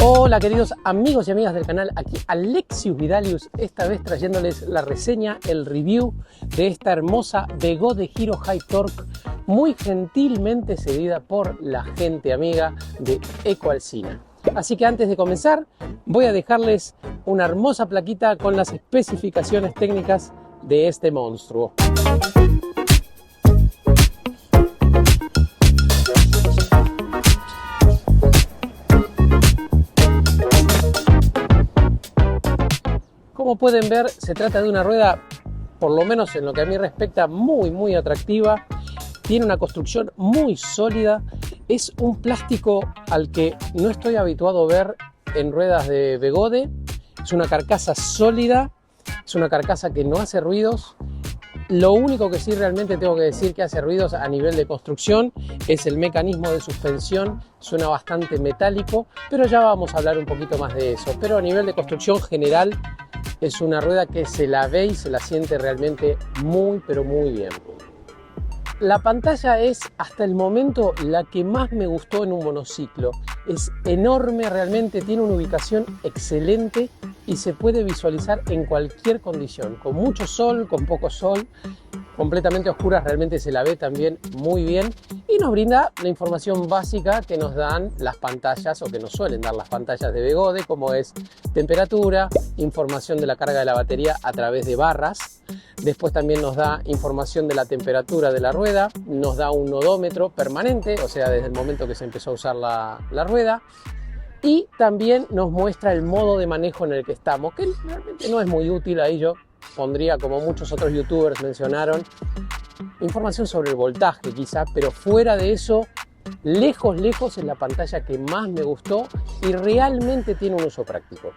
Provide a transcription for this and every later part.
Hola queridos amigos y amigas del canal, aquí Alexius Vidalius, esta vez trayéndoles la reseña, el review de esta hermosa Begode Hero High Torque, muy gentilmente cedida por la gente amiga de Ecoalcina. Así que antes de comenzar voy a dejarles una hermosa plaquita con las especificaciones técnicas de este monstruo. Como pueden ver, se trata de una rueda, por lo menos en lo que a mí respecta, muy atractiva. Tiene una construcción muy sólida. Es un plástico al que no estoy habituado a ver en ruedas de Begode. Es una carcasa sólida, es una carcasa que no hace ruidos. Lo único que sí realmente tengo que decir que hace ruidos a nivel de construcción es el mecanismo de suspensión. Suena bastante metálico, pero ya vamos a hablar un poquito más de eso. Pero a nivel de construcción general, es una rueda que se la ve y se la siente realmente muy bien. La pantalla es hasta el momento la que más me gustó en un monociclo. Es enorme realmente, tiene una ubicación excelente y se puede visualizar en cualquier condición. Con mucho sol, con poco sol, completamente oscura, realmente se la ve también muy bien. Y nos brinda la información básica que nos dan las pantallas o que nos suelen dar las pantallas de Begode, como es temperatura, información de la carga de la batería a través de barras. Después también nos da información de la temperatura de la rueda, nos da un odómetro permanente, o sea, desde el momento que se empezó a usar la rueda. Y también nos muestra el modo de manejo en el que estamos, que realmente no es muy útil. Ahí yo pondría, como muchos otros youtubers mencionaron, información sobre el voltaje quizá, pero fuera de eso, lejos es la pantalla que más me gustó y realmente tiene un uso práctico.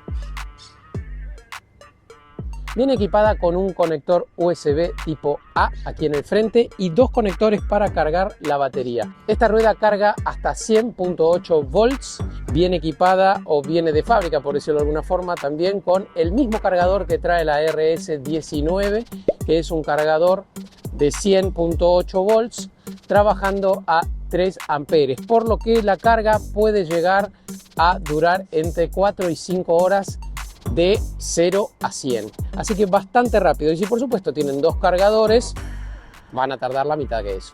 Viene equipada con un conector USB tipo A aquí en el frente y dos conectores para cargar la batería. Esta rueda carga hasta 100.8 volts, viene equipada o viene de fábrica, por decirlo de alguna forma, también con el mismo cargador que trae la RS19, que es un cargador de 100.8 volts trabajando a 3 amperes, por lo que la carga puede llegar a durar entre 4 y 5 horas de 0 a 100, así que bastante rápido. Y si por supuesto tienen dos cargadores, van a tardar la mitad que eso.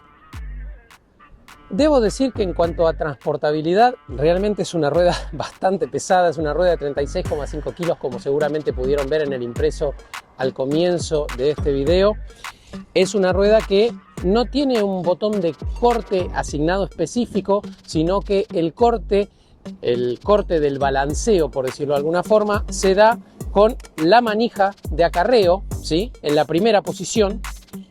Debo decir que en cuanto a transportabilidad, realmente es una rueda bastante pesada. Es una rueda de 36,5 kilos, como seguramente pudieron ver en el impreso al comienzo de este video. Es una rueda que no tiene un botón de corte asignado específico, sino que el corte del balanceo, por decirlo de alguna forma, se da con la manija de acarreo, ¿sí? En la primera posición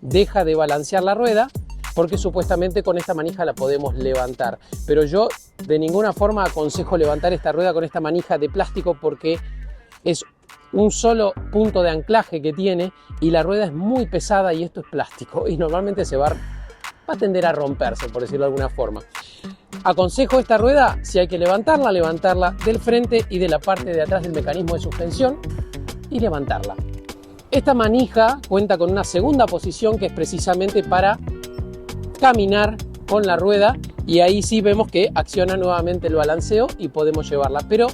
deja de balancear la rueda porque supuestamente con esta manija la podemos levantar, pero yo de ninguna forma aconsejo levantar esta rueda con esta manija de plástico porque es un solo punto de anclaje que tiene y la rueda es muy pesada y esto es plástico y normalmente va a tender a romperse, por decirlo de alguna forma. Aconsejo esta rueda, si hay que levantarla del frente y de la parte de atrás del mecanismo de suspensión y levantarla. Esta manija cuenta con una segunda posición que es precisamente para caminar con la rueda y ahí sí vemos que acciona nuevamente el balanceo y podemos llevarla, pero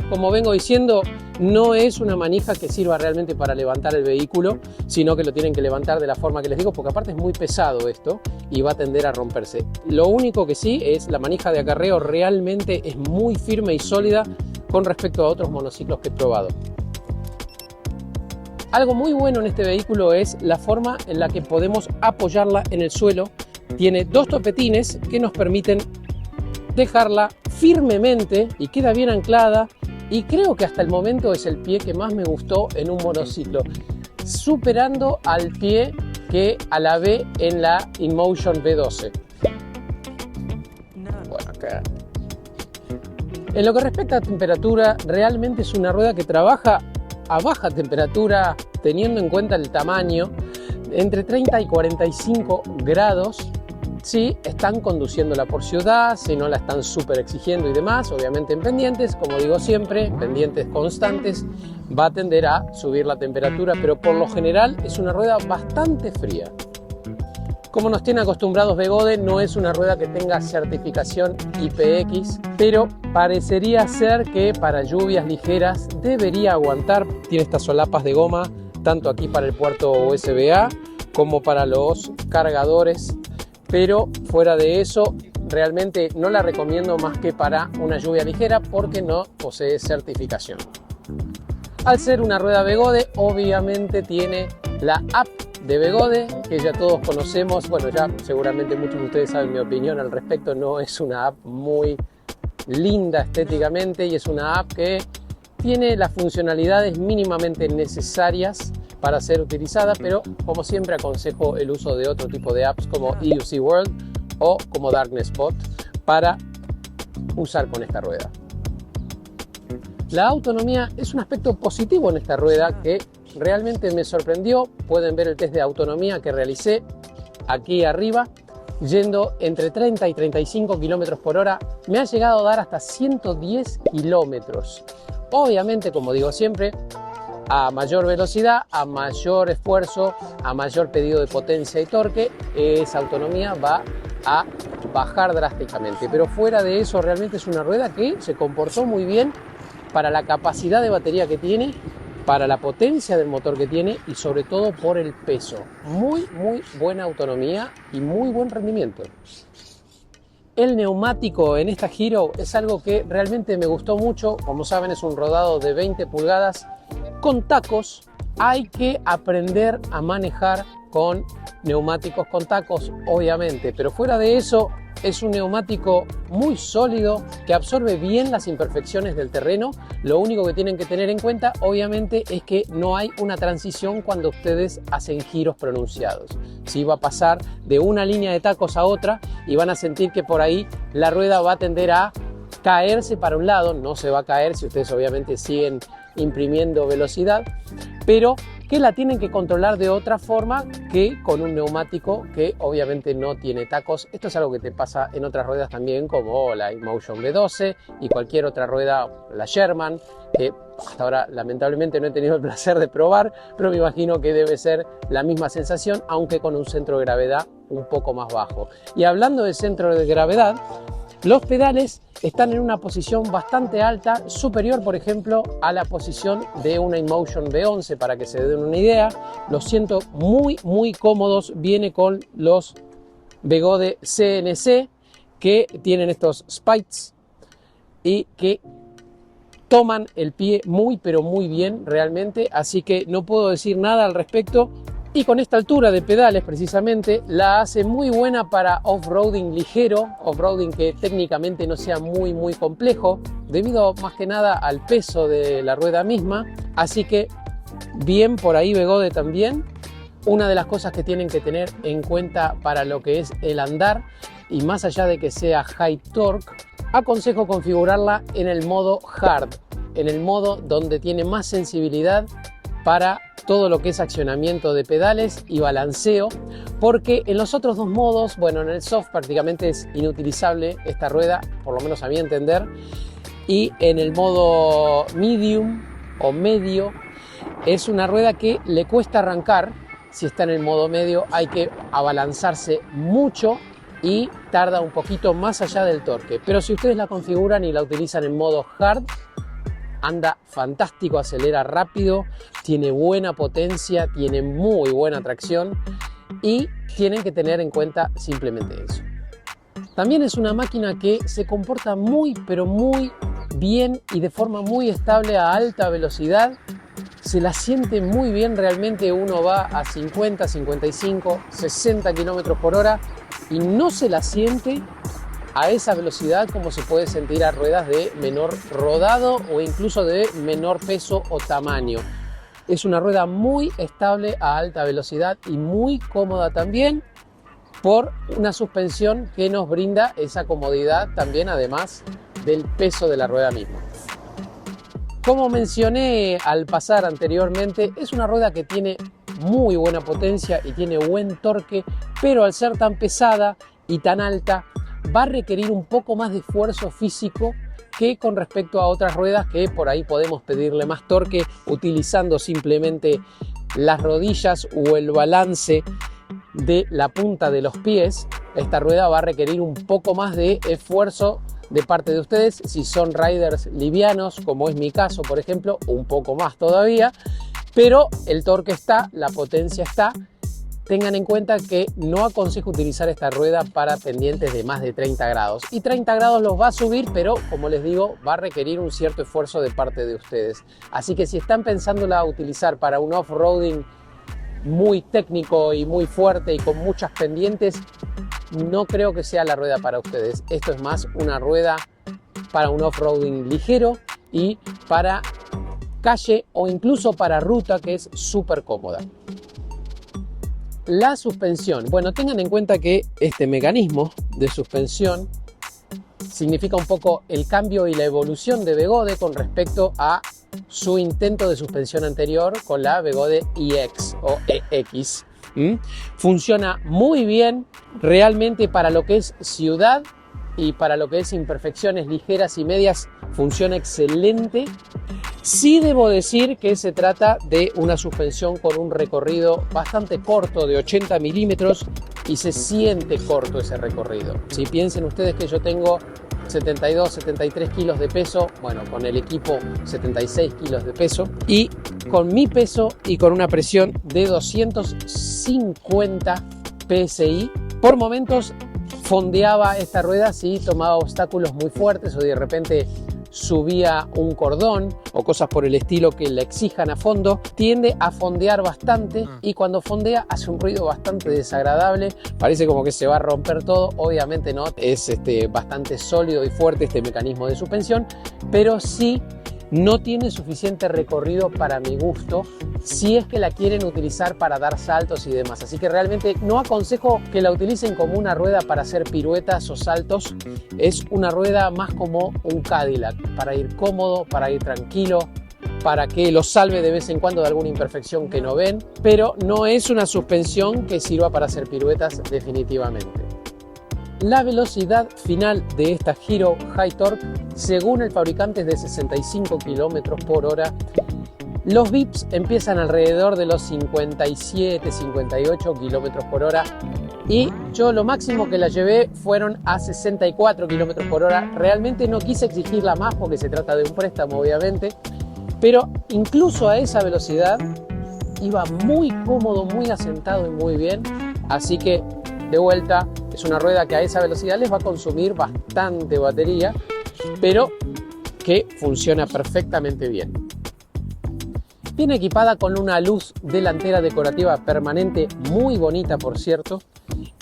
como vengo diciendo, no es una manija que sirva realmente para levantar el vehículo, sino que lo tienen que levantar de la forma que les digo, porque aparte es muy pesado esto y va a tender a romperse. Lo único que sí es la manija de acarreo, realmente es muy firme y sólida con respecto a otros monociclos que he probado. Algo muy bueno en este vehículo es la forma en la que podemos apoyarla en el suelo. Tiene dos topetines que nos permiten dejarla firmemente y queda bien anclada. Y creo que hasta el momento es el pie que más me gustó en un monociclo, superando al pie que alabé en la InMotion V12. Bueno, acá. En lo que respecta a temperatura, realmente es una rueda que trabaja a baja temperatura, teniendo en cuenta el tamaño, entre 30 y 45 grados. Si están conduciéndola por ciudad, si no la están súper exigiendo y demás, obviamente en pendientes, como digo siempre, pendientes constantes, va a tender a subir la temperatura, pero por lo general es una rueda bastante fría. Como nos tiene acostumbrados Begode, no es una rueda que tenga certificación IPX, pero parecería ser que para lluvias ligeras debería aguantar. Tiene estas solapas de goma, tanto aquí para el puerto USB-A como para los cargadores, pero fuera de eso realmente no la recomiendo más que para una lluvia ligera porque no posee certificación. Al ser una rueda Begode, obviamente tiene la app de Begode, que ya todos conocemos. Bueno, ya seguramente muchos de ustedes saben mi opinión al respecto. No es una app muy linda estéticamente y es una app que tiene las funcionalidades mínimamente necesarias para ser utilizada, pero como siempre aconsejo el uso de otro tipo de apps como EUC World o como Darkness Spot para usar con esta rueda. La autonomía es un aspecto positivo en esta rueda que realmente me sorprendió. Pueden ver el test de autonomía que realicé aquí arriba, yendo entre 30 y 35 kilómetros por hora. Me ha llegado a dar hasta 110 kilómetros. Obviamente, como digo siempre, a mayor velocidad, a mayor esfuerzo, a mayor pedido de potencia y torque, esa autonomía va a bajar drásticamente. Pero fuera de eso, realmente es una rueda que se comportó muy bien para la capacidad de batería que tiene, para la potencia del motor que tiene y sobre todo por el peso. Muy buena autonomía y muy buen rendimiento. El neumático en esta Hero es algo que realmente me gustó mucho. Como saben, es un rodado de 20 pulgadas con tacos. Hay que aprender a manejar con neumáticos con tacos, obviamente, pero fuera de eso es un neumático muy sólido que absorbe bien las imperfecciones del terreno. Lo único que tienen que tener en cuenta, obviamente, es que no hay una transición cuando ustedes hacen giros pronunciados. Sí, va a pasar de una línea de tacos a otra y van a sentir que por ahí la rueda va a tender a caerse para un lado. No se va a caer si ustedes obviamente siguen imprimiendo velocidad, pero que la tienen que controlar de otra forma que con un neumático que obviamente no tiene tacos. Esto es algo que te pasa en otras ruedas también, como la InMotion V12 y cualquier otra rueda, la Sherman, que hasta ahora lamentablemente no he tenido el placer de probar, pero me imagino que debe ser la misma sensación, aunque con un centro de gravedad un poco más bajo. Y hablando de centro de gravedad, los pedales están en una posición bastante alta, superior por ejemplo a la posición de una InMotion V11, para que se den una idea. Los siento muy cómodos. Viene con los Begode CNC que tienen estos spikes y que toman el pie pero muy bien realmente, así que no puedo decir nada al respecto. Y con esta altura de pedales precisamente la hace muy buena para off-roading ligero, off-roading que técnicamente no sea muy complejo, debido más que nada al peso de la rueda misma. Así que bien por ahí Begode también. Una de las cosas que tienen que tener en cuenta para lo que es el andar, y más allá de que sea high torque, aconsejo configurarla en el modo hard, en el modo donde tiene más sensibilidad para todo lo que es accionamiento de pedales y balanceo, porque en los otros dos modos, bueno, en el soft prácticamente es inutilizable esta rueda, por lo menos a mi entender, y en el modo medium o medio es una rueda que le cuesta arrancar. Si está en el modo medio hay que abalanzarse mucho y tarda un poquito más allá del torque, pero si ustedes la configuran y la utilizan en modo hard, anda fantástico, acelera rápido, tiene buena potencia, tiene muy buena tracción y tienen que tener en cuenta simplemente eso. También es una máquina que se comporta muy bien y de forma muy estable a alta velocidad. Se la siente muy bien, realmente uno va a 50, 55, 60 kilómetros por hora y no se la siente a esa velocidad como se puede sentir a ruedas de menor rodado o incluso de menor peso o tamaño. Es una rueda muy estable a alta velocidad y muy cómoda también, por una suspensión que nos brinda esa comodidad también, además del peso de la rueda misma. Como mencioné al pasar anteriormente, es una rueda que tiene muy buena potencia y tiene buen torque, pero al ser tan pesada y tan alta va a requerir un poco más de esfuerzo físico que con respecto a otras ruedas que por ahí podemos pedirle más torque utilizando simplemente las rodillas o el balance de la punta de los pies, esta rueda va a requerir un poco más de esfuerzo de parte de ustedes. Si son riders livianos, como es mi caso, por ejemplo, un poco más todavía, pero el torque está, la potencia está. Tengan en cuenta que no aconsejo utilizar esta rueda para pendientes de más de 30 grados. Y 30 grados los va a subir, pero como les digo, va a requerir un cierto esfuerzo de parte de ustedes. Así que si están pensándola utilizar para un off-roading muy técnico y muy fuerte y con muchas pendientes, no creo que sea la rueda para ustedes. Esto es más una rueda para un off-roading ligero y para calle o incluso para ruta, que es súper cómoda. La suspensión. Bueno, tengan en cuenta que este mecanismo de suspensión significa un poco el cambio y la evolución de Begode con respecto a su intento de suspensión anterior con la Begode EX o EX. Funciona muy bien realmente para lo que es ciudad y para lo que es imperfecciones ligeras y medias. Funciona excelente. Sí debo decir que se trata de una suspensión con un recorrido bastante corto de 80 milímetros y se siente corto ese recorrido. Si piensen ustedes que yo tengo 72, 73 kilos de peso, bueno, con el equipo 76 kilos de peso, y con mi peso y con una presión de 250 PSI, por momentos fondeaba esta rueda si tomaba obstáculos muy fuertes o de repente subía un cordón o cosas por el estilo que la exijan a fondo. Tiende a fondear bastante y cuando fondea hace un ruido bastante desagradable, parece como que se va a romper todo. Obviamente no, es bastante sólido y fuerte este mecanismo de suspensión, pero sí no tiene suficiente recorrido para mi gusto si es que la quieren utilizar para dar saltos y demás. Así que realmente no aconsejo que la utilicen como una rueda para hacer piruetas o saltos. Es una rueda más como un Cadillac, para ir cómodo, para ir tranquilo, para que los salve de vez en cuando de alguna imperfección que no ven, pero no es una suspensión que sirva para hacer piruetas definitivamente. La velocidad final de esta Hero High Torque, según el fabricante, es de 65 km por hora. Los VIPs empiezan alrededor de los 57, 58 km por hora y yo lo máximo que la llevé fueron a 64 km por hora. Realmente no quise exigirla más porque se trata de un préstamo, obviamente, pero incluso a esa velocidad iba muy cómodo, muy asentado y muy bien. Así que de vuelta, es una rueda que a esa velocidad les va a consumir bastante batería, pero que funciona perfectamente bien. Viene equipada con una luz delantera decorativa permanente muy bonita, por cierto,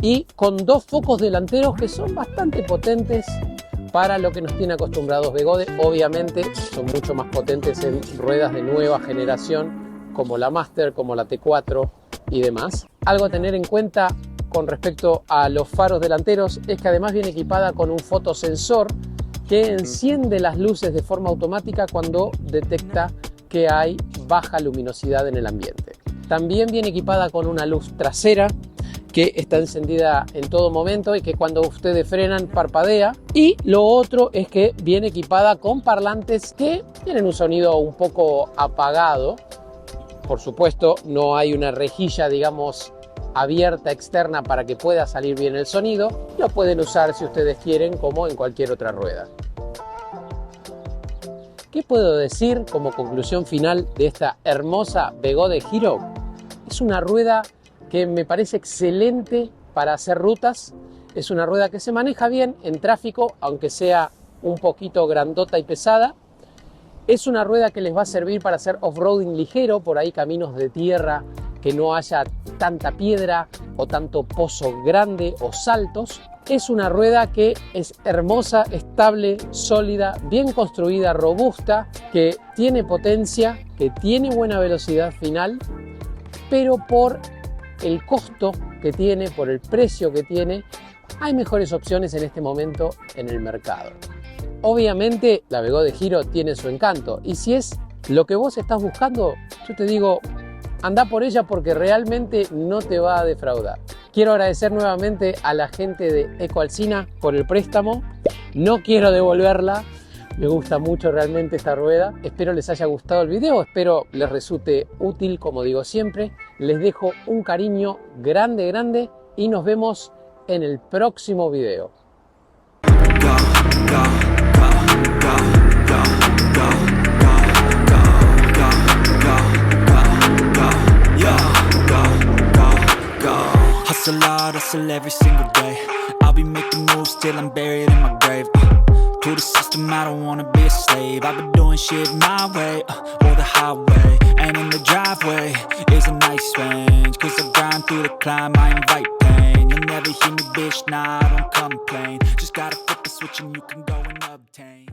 y con dos focos delanteros que son bastante potentes para lo que nos tiene acostumbrados Begode. Obviamente son mucho más potentes en ruedas de nueva generación como la Master, como la T4 y demás. Algo a tener en cuenta con respecto a los faros delanteros es que además viene equipada con un fotosensor que enciende las luces de forma automática cuando detecta que hay baja luminosidad en el ambiente. También viene equipada con una luz trasera que está encendida en todo momento y que cuando ustedes frenan parpadea. Y lo otro es que viene equipada con parlantes que tienen un sonido un poco apagado. Por supuesto, no hay una rejilla, digamos, abierta externa para que pueda salir bien el sonido. Lo pueden usar si ustedes quieren como en cualquier otra rueda. ¿Qué puedo decir como conclusión final de esta hermosa Begode Hero? Es una rueda que me parece excelente para hacer rutas. Es una rueda que se maneja bien en tráfico, aunque sea un poquito grandota y pesada. Es una rueda que les va a servir para hacer off-roading ligero, por ahí caminos de tierra que no haya tanta piedra o tanto pozo grande o saltos. Es una rueda que es hermosa, estable, sólida, bien construida, robusta, que tiene potencia, que tiene buena velocidad final, pero por el costo que tiene, por el precio que tiene, hay mejores opciones en este momento en el mercado. Obviamente la Begode Hero tiene su encanto y si es lo que vos estás buscando, yo te digo, anda por ella porque realmente no te va a defraudar. Quiero agradecer nuevamente a la gente de Eco Alsina por el préstamo. No quiero devolverla Me gusta mucho realmente esta rueda. Espero les haya gustado el video, espero les resulte útil, como digo siempre. Les dejo un cariño grande, grande y nos vemos en el próximo video. Hustle hard, hustle every single day. I'll be making moves till I'm buried in my grave. To the system, I don't wanna be a slave. I've been doing shit my way, or the highway. And in the driveway is a nice range. Cause I grind through the climb, I invite pain. You'll never hear me, bitch, nah, I don't complain. Just gotta flip the switch and you can go and obtain